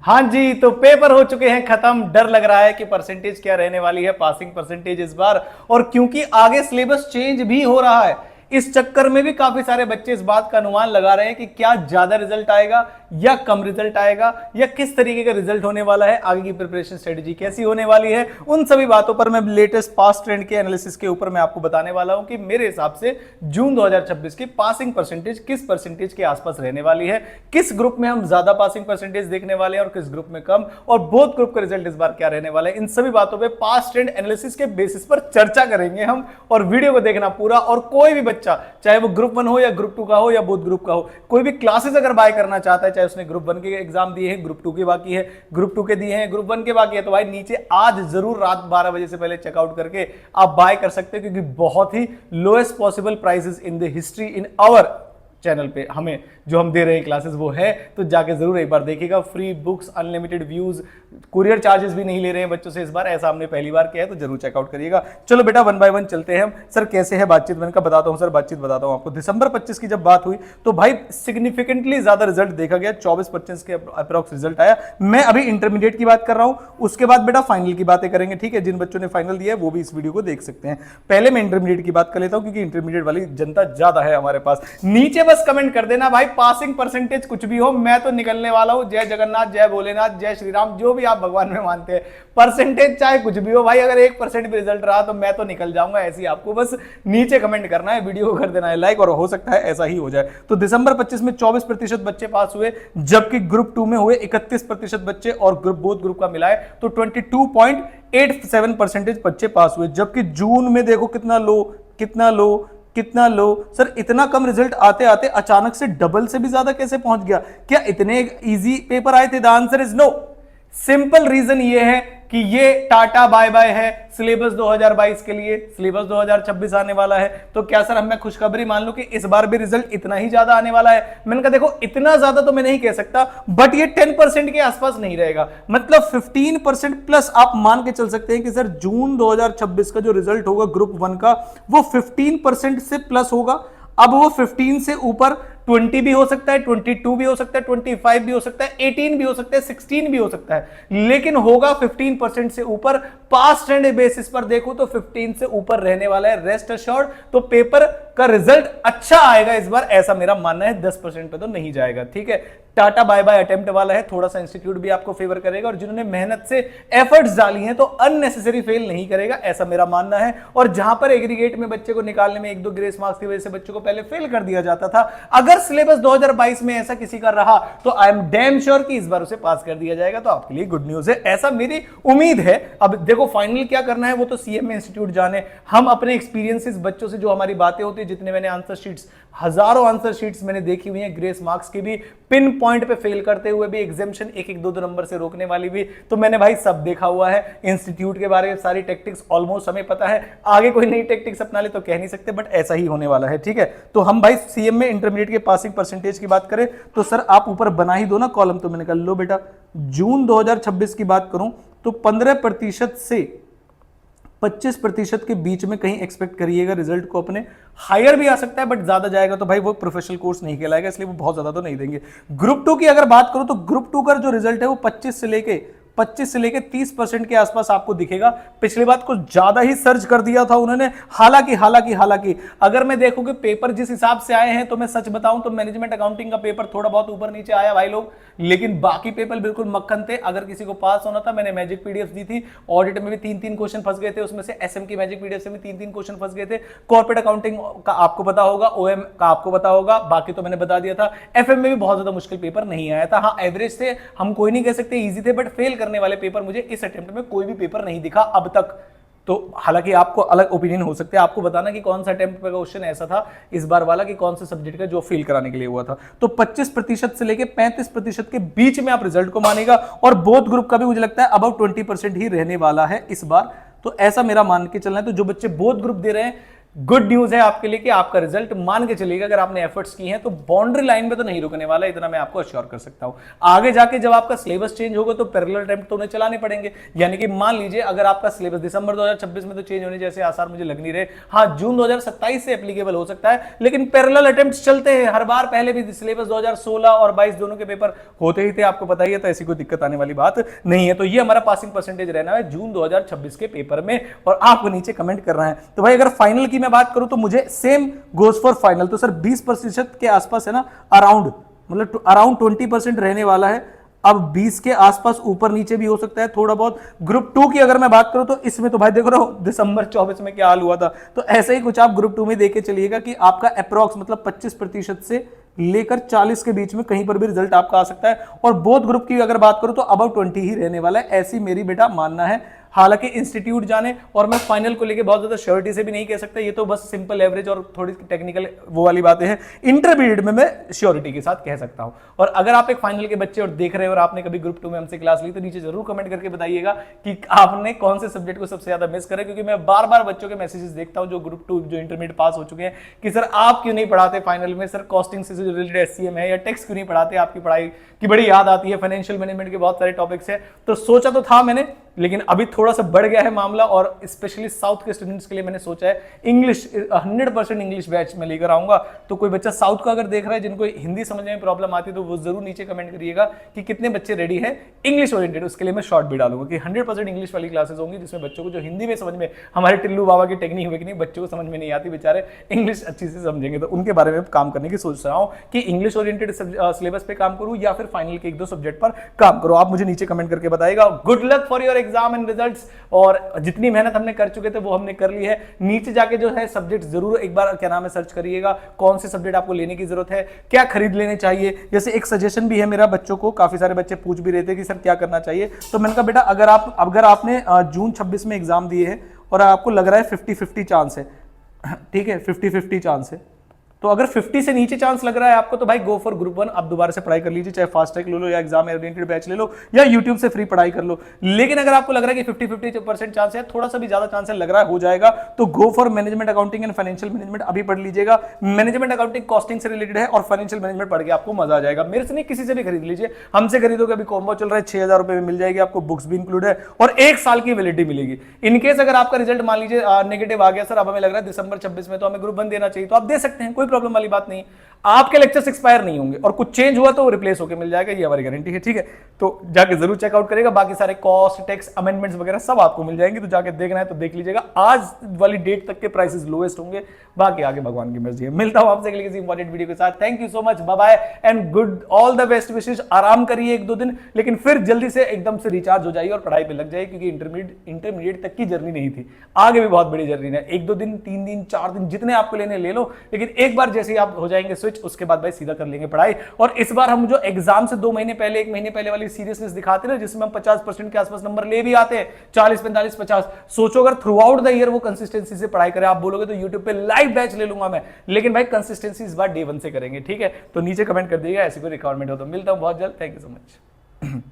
हाँ जी, तो पेपर हो चुके हैं खत्म। डर लग रहा है कि परसेंटेज क्या रहने वाली है, पासिंग परसेंटेज इस बार। और क्योंकि आगे सिलेबस चेंज भी हो रहा है, इस चक्कर में भी काफी सारे बच्चे इस बात का अनुमान लगा रहे हैं कि क्या ज्यादा रिजल्ट आएगा या कम रिजल्ट आएगा, या किस तरीके का रिजल्ट होने वाला है, आगे की प्रिपरेशन स्ट्रेटेजी कैसी होने वाली है। उन सभी बातों पर मैं लेटेस्ट पास्ट ट्रेंड के एनालिसिस के ऊपर मैं आपको बताने वाला हूं कि मेरे हिसाब से जून 2026 की पासिंग परसेंटेज किस परसेंटेज के आसपास रहने वाली है, किस ग्रुप में हम ज्यादा पासिंग परसेंटेज देखने वाले हैं और किस ग्रुप में कम, और बोथ ग्रुप का रिजल्ट इस बार क्या रहने वाला है। इन सभी बातों पे पास्ट ट्रेंड एनालिसिस के बेसिस पर चर्चा करेंगे हम, और वीडियो को देखना पूरा। और कोई भी बच्चा, चाहे वो ग्रुप 1 हो या ग्रुप 2 का हो या बोथ ग्रुप का हो, कोई भी क्लासेस अगर बाय करना चाहता है, चाहे उसने ग्रुप 1 के एग्जाम दिए हैं, ग्रुप 2 के बाकी है, ग्रुप 2 के दिए हैं, ग्रुप 1 के बाकी है, तो भाई नीचे आज जरूर रात 12 बजे से पहले चेकआउट करके आप बाय कर सकते हैं, क्योंकि बहुत ही lowest possible prices in the history in our channel पे हमें जो हम दे रहे हैं क्लासेस वो है। तो जाके जरूर एक बार देखिएगा। Free books, unlimited views, courier charges भी नहीं ले रहे हैं बच्चों से इस बार, ऐसा हमने पहली बार किया है, तो जरूर चेकआउट करिएगा। चलो बेटा, 1 बाय 1 चलते हैं हम। सर कैसे है बातचीत? मैंने कहा बताता हूं सर, बातचीत बताता हूं आपको। दिसंबर 25 की जब बात हुई तो भाई सिग्निफिकेंटली ज्यादा रिजल्ट देखा गया, 24-25 के अप्रॉक्स रिजल्ट आया। मैं अभी इंटरमीडिएट की बात कर रहा हूं, उसके बाद बेटा फाइनल की बातें करेंगे, ठीक है। जिन बच्चों ने फाइनल दिया है वो भी इस वीडियो को देख सकते हैं। पहले मैं इंटरमीडिएट की बात कर लेता हूं, क्योंकि इंटरमीडिएट वाली जनता ज्यादा है हमारे पास। नीचे बस कमेंट कर देना भाई, पासिंग परसेंटेज कुछ भी हो, मैं तो निकलने वाला हूं। जय जगन्नाथ, जय भोलेनाथ, जय श्री राम, जो भी आप भगवान में मानते हैं, परसेंटेज चाहे कुछ भी हो भाई, अगर 1% भी रिजल्ट रहा तो मैं तो निकल जाऊंगा। ऐसी आपको बस नीचे कमेंट करना है, वीडियो को कर देना है लाइक, और हो सकता है ऐसा ही हो जाए। तो दिसंबर 25 में 24% बच्चे पास हुए, जबकि ग्रुप 2 में हुए 31% बच्चे, और बोथ ग्रुप का मिलाए तो 22.87% बच्चे पास हुए। जबकि जून में देखो कितना लो, कितना लो, कितना लो। सर इतना कम रिजल्ट आते आते अचानक से डबल से भी ज्यादा कैसे पहुंच गया? क्या इतने इजी पेपर आए थे? The answer is no. Simple reason ये है कि ये टाटा बाय बाय है सिलेबस 2022 के लिए। सिलेबस 2026 आने वाला है, तो क्या सर मैं खुशखबरी मान लूं कि इस बार भी रिजल्ट इतना ही ज्यादा आने वाला है? मैंने कहा देखो, इतना ज्यादा तो मैं नहीं कह सकता, बट ये 10% के आसपास नहीं रहेगा, मतलब 15% प्लस आप मान के चल सकते हैं कि सर जून 2026 का जो रिजल्ट होगा ग्रुप 1 का, वो 15% से प्लस होगा। अब वो 15 से ऊपर 20 भी हो सकता है, 22 भी हो सकता है, 25 भी हो सकता है, 18 भी हो सकता है, 16 भी हो सकता है, लेकिन होगा 15% से ऊपर। पास्ट ट्रेंड बेसिस पर देखो तो 15 से ऊपर रहने वाला है, रेस्ट अश्योर्ड। तो पेपर का रिजल्ट अच्छा आएगा इस बार, ऐसा मेरा मानना है। 10% पे तो नहीं जाएगा, ठीक है। टाटा बाय बाय अटेम्प्ट वाला है, थोड़ा सा इंस्टीट्यूट भी आपको फेवर करेगा, और जिन्होंने मेहनत से एफर्ट्स डाली हैं तो अननेसेसरी फेल नहीं करेगा, ऐसा मेरा मानना है। और जहां पर एग्रीगेट में बच्चे को निकालने में 1-2 ग्रेस मार्क्स की वजह से बच्चों को पहले फेल कर दिया जाता था, अगर सिलेबस 2022 में ऐसा किसी का रहा तो आई एम डैम श्योर कि इस बार उसे पास कर दिया जाएगा। तो आपके लिए गुड न्यूज है, ऐसा मेरी उम्मीद है। अब देखो फाइनल क्या करना है वो तो सीएमए इंस्टीट्यूट जाने। हम अपने एक्सपीरियंसेस बच्चों से जो हमारी बातें होती है, जितने मैंने आंसर शीट्स, हजारों आंसर शीट्स मैंने देखी हुई हैं, ग्रेस मार्क्स की भी, पिन पॉइंट पे फेल करते हुए भी, एग्जामिशन 1-1, 2-2 नंबर से रोकने वाली भी, तो मैंने भाई सब देखा हुआ है। इंस्टीट्यूट के बारे में सारी टेक्टिक्स ऑलमोस्ट हमें पता है। आगे कोई नई टेक्टिक्स अपना ले तो कह नहीं सकते, बट ऐसा ही होने वाला है, ठीक है। तो हम भाई सीएम में इंटरमीडिएट के पासिंग परसेंटेज की बात करें तो सर आप ऊपर बना ही दो ना कॉलम, तो मैंने कहा लो बेटा, जून 2026 की बात करूं तो 15% से 25% के बीच में कहीं एक्सपेक्ट करिएगा रिजल्ट को अपने। हायर भी आ सकता है, बट ज्यादा जाएगा तो भाई वो प्रोफेशनल कोर्स नहीं कहलाएगा, इसलिए वो बहुत ज्यादा तो नहीं देंगे। ग्रुप 2 की अगर बात करूं तो ग्रुप 2 का जो रिजल्ट है वो 25 से लेके 30% के आसपास आपको दिखेगा। पिछली बात कुछ ज्यादा ही सर्च कर दिया था उन्होंने। हालांकि अगर मैं देखूं कि पेपर जिस हिसाब से आए हैं, तो मैं सच बताऊं तो मैनेजमेंट अकाउंटिंग का पेपर थोड़ा बहुत ऊपर नीचे आया भाई लोग, लेकिन बाकी पेपर बिल्कुल मक्खन थे। अगर किसी को पास होना था, मैंने मैजिक पीडीएफ दी थी, ऑडिट में भी 3-3 क्वेश्चन फंस गए थे, उसमें से एसएम की मैजिक पीडीएफ से भी 3-3 क्वेश्चन फंस गए थे। कॉर्पोरेट अकाउंटिंग का आपको पता होगा, ओएम का आपको पता होगा, बाकी तो मैंने बता दिया था। एफएम में भी बहुत ज्यादा मुश्किल पेपर नहीं आया था। हाँ एवरेज थे, हम कोई नहीं कह सकते इजी थे, बट फेल करने वाले पेपर मुझे इस अटेम्प्ट में कोई भी पेपर नहीं दिखा अब तक। तो हालांकि आपको अलग ओपिनियन हो सकते हैं, आपको बताना कि कौन सा अटेम्प्ट पे क्वेश्चन ऐसा था इस बार वाला कि कौन से सब्जेक्ट का जो फेल कराने के लिए हुआ था। तो 25% से लेके 35% के बीच में आप रिजल्ट को मानेगा, और बोथ ग्रुप का भी मुझे लगता है अबाउट 20% ही रहने वाला है इस बार। तो ऐसा मेरा मान के चलना है। तो जो बच्चे बोथ ग्रुप दे रहे हैं, गुड न्यूज है आपके लिए कि आपका रिजल्ट मान के चलिएगा अगर आपने एफर्ट्स की हैं तो बाउंड्री लाइन पे तो नहीं रुकने वाला, इतना मैं आपको अश्योर कर सकता हूं। आगे जाके जब आपका सिलेबस चेंज होगा तो पैरेलल अटेम्प्ट तो उन्हें चलाने पड़ेंगे। यानी कि मान लीजिए अगर आपका सिलेबस दिसंबर 2026 में तो चेंज होने जैसे आसार मुझे लग नहीं रहे, हाँ जून 2027 से एप्लीकेबल हो सकता है, लेकिन पैरेलल अटेम्प्ट्स चलते हैं हर बार। पहले भी सिलेबस 2016 और 22 दोनों के पेपर होते ही थे, आपको पता ही है, तो ऐसी कोई दिक्कत आने वाली बात नहीं है। तो ये हमारा पासिंग परसेंटेज रहना है जून 2026 के पेपर में, और आपको नीचे कमेंट करना है। तो भाई अगर फाइनल की मैं बात करूं तो मुझे सेम गोज फॉर फाइनल, तो सर 20% के आसपास है ना, अराउंड मतलब अराउंड 20% रहने वाला है। अब 20 के आसपास ऊपर नीचे भी हो सकता है थोड़ा बहुत। ग्रुप 2 की अगर मैं बात करूं तो इसमें तो भाई देखो ना दिसंबर 24 में क्या हाल हुआ था, तो ऐसे ही कुछ आप ग्रुप 2 में देखे चलिएगा कि आपका अप्रॉक्स मतलब 25% से लेकर 40 के बीच में कहीं पर भी रिजल्ट आपका आ सकता है। और बोथ ग्रुप की अगर बात करूं तो अबाउट 20 ही रहने वाला है, ऐसी मेरी बेटा मानना है। हालांकि इंस्टीट्यूट जाने और मैं फाइनल को लेके बहुत ज्यादा श्योरिटी से भी नहीं कह सकता, ये तो बस सिंपल एवरेज और थोड़ी टेक्निकल वो वाली बातें हैं। इंटरमीडिएट में मैं श्योरिटी के साथ कह सकता हूं। और अगर आप एक फाइनल के बच्चे और देख रहे हो और आपने कभी ग्रुप 2 में हमसे क्लास ली तो नीचे जरूर कमेंट करके बताइएगा कि आपने कौन से सब्जेक्ट को सबसे ज्यादा मिस करा, क्योंकि मैं बार बार बच्चों के मैसेजेस देखता हूं जो ग्रुप 2 जो इंटरमीडिएट पास हो चुके हैं कि सर आप क्यों नहीं पढ़ाते फाइनल में, सर कॉस्टिंग से जो रिलेटेड एचसीएम है या टैक्स क्यों नहीं पढ़ाते, आपकी पढ़ाई की बड़ी याद आती है, फाइनेंशियल मैनेजमेंट के बहुत सारे टॉपिक्स है। तो सोचा तो था मैंने, लेकिन अभी थोड़ा सा बढ़ गया है मामला, और स्पेशली साउथ के स्टूडेंट्स के लिए मैंने सोचा है इंग्लिश 100% इंग्लिश बैच में लेकर आऊंगा। तो कोई बच्चा साउथ का अगर देख रहा है जिनको हिंदी समझने में प्रॉब्लम आती है तो वो जरूर नीचे कमेंट करिएगा कि कितने बच्चे रेडी है इंग्लिश ओरिएंटेड। उसके लिए मैं शॉर्ट भी डालूंगा कि 100% इंग्लिश वाली क्लासेस होंगी जिसमें बच्चों को जो हिंदी में समझ में, हमारे टिल्लू बाबा की टेक्निक हुई कि नहीं, बच्चों को समझ में नहीं आती, बेचारे इंग्लिश अच्छी से समझेंगे, तो उनके बारे में काम करने की सोच रहा हूं कि इंग्लिश ओरिएंटेड सिलेबस पे काम करूं या फिर फाइनल के 1-2 सब्जेक्ट पर काम करो। आप मुझे नीचे कमेंट करके बताइएगा। Good luck for your exam and results. और जितनी मेहनत हमने कर चुके थे वो हमने कर ली है। नीचे जाके जो है सब्जेक्ट जरूर एक बार क्या नाम है सर्च करिएगा, कौन से सब्जेक्ट आपको लेने की जरूरत है, क्या खरीद लेने चाहिए। जैसे एक सजेशन भी है मेरा बच्चों को, काफी सारे बच्चे पूछ भी रहे थे कि सर क्या करना चाहिए, तो मैंने कहा बेटा अगर आपने जून 26 में एग्जाम दिए है और आपको लग रहा है 50-50 चांस है, ठीक है 50-50 चांस है, तो अगर 50 से नीचे चांस लग रहा है आपको तो भाई गो फॉर ग्रुप 1, आप दोबारा से पढ़ाई कर लीजिए, चाहे फास्ट ट्रैक ले लो या एग्जाम ओरिएंटेड बैच ले लो या यूट्यूब से फ्री पढ़ाई कर लो। लेकिन अगर आपको लग रहा है कि 50-50% चांस है, थोड़ा सा भी ज्यादा चांस है, लग रहा है हो जाएगा, तो go for management accounting and financial management अभी पढ़ लीजिएगा। मैनेजमेंट अकाउंटिंग कॉस्टिंग से रिलेटेड है और फाइनेंशियल मैनेजमेंट पढ़ के आपको मजा आ जाएगा। मेरे से नहीं, किसी से भी खरीद लीजिए, हमसे खरीदोगे अभी कॉम्बो चल रहा है 6000 रुपए में मिल जाएगी आपको, बुक्स भी इंक्लूड है और 1 साल की वैलिडिटी मिलेगी। इनकेस अगर आपका रिजल्ट मान लीजिए नेगेटिव आ गया, सर अब हमें लग रहा है दिसंबर 26 में तो हमें ग्रुप 1 देना चाहिए, तो आप दे सकते हैं, कोई प्रॉब्लम वाली बात नहीं। आपके लेक्चर्स एक्सपायर नहीं होंगे और कुछ चेंज हुआ तो रिप्लेस होकर मिल जाएगा, ये हमारी गारंटी है, ठीक है। तो जाके जरूर चेकआउट करेगा, बाकी सारे कॉस्ट टैक्स अमेंडमेंट्स वगैरह सब आपको मिल जाएंगे, तो जाके देखना है तो देख लीजिएगा। आज वाली डेट तक के प्राइसेस लोएस्ट होंगे, बाकी आगे भगवान की मर्जी है। मिलता हूं आपसे किसी इंपॉर्टेंट वीडियो के साथ। Thank you so much, bye bye and good all the best विशेष। आराम करिए 1-2 दिन, लेकिन फिर जल्दी से एकदम से रिचार्ज हो जाइए और पढ़ाई पे लग जाइए, क्योंकि इंटरमीडिएट तक की जर्नी नहीं थी, आगे भी बहुत बड़ी जर्नी है। 1-2 दिन, 3 दिन, 4 दिन जितने आपको लेने ले लो, लेकिन एक बार जैसे ही आप हो जाएंगे स्विच, उसके बाद भाई सीधा कर लेंगे पढ़ाई। और इस बार हम जो एग्जाम से 2 महीने पहले, 1 महीने पहले वाली सीरियसनेस दिखाते हैं, जिसमें हम 50% के आसपास नंबर ले भी आते हैं, 40, 45, 50, सोचो अगर थ्रू आउट द ईयर वो कंसिस्टेंसी से पढ़ाई करें। आप बोलोगे तो यूट्यूब पे लाइव बैच ले लूंगा मैं, लेकिन भाई कंसिस्टेंसी इस बार डे 1 से करेंगे, ठीक है। तो नीचे कमेंट कर दीजिएगा ऐसी कोई रिक्वायरमेंट हो तो। मिलता हूं बहुत जल्द, थैंक यू सो मच।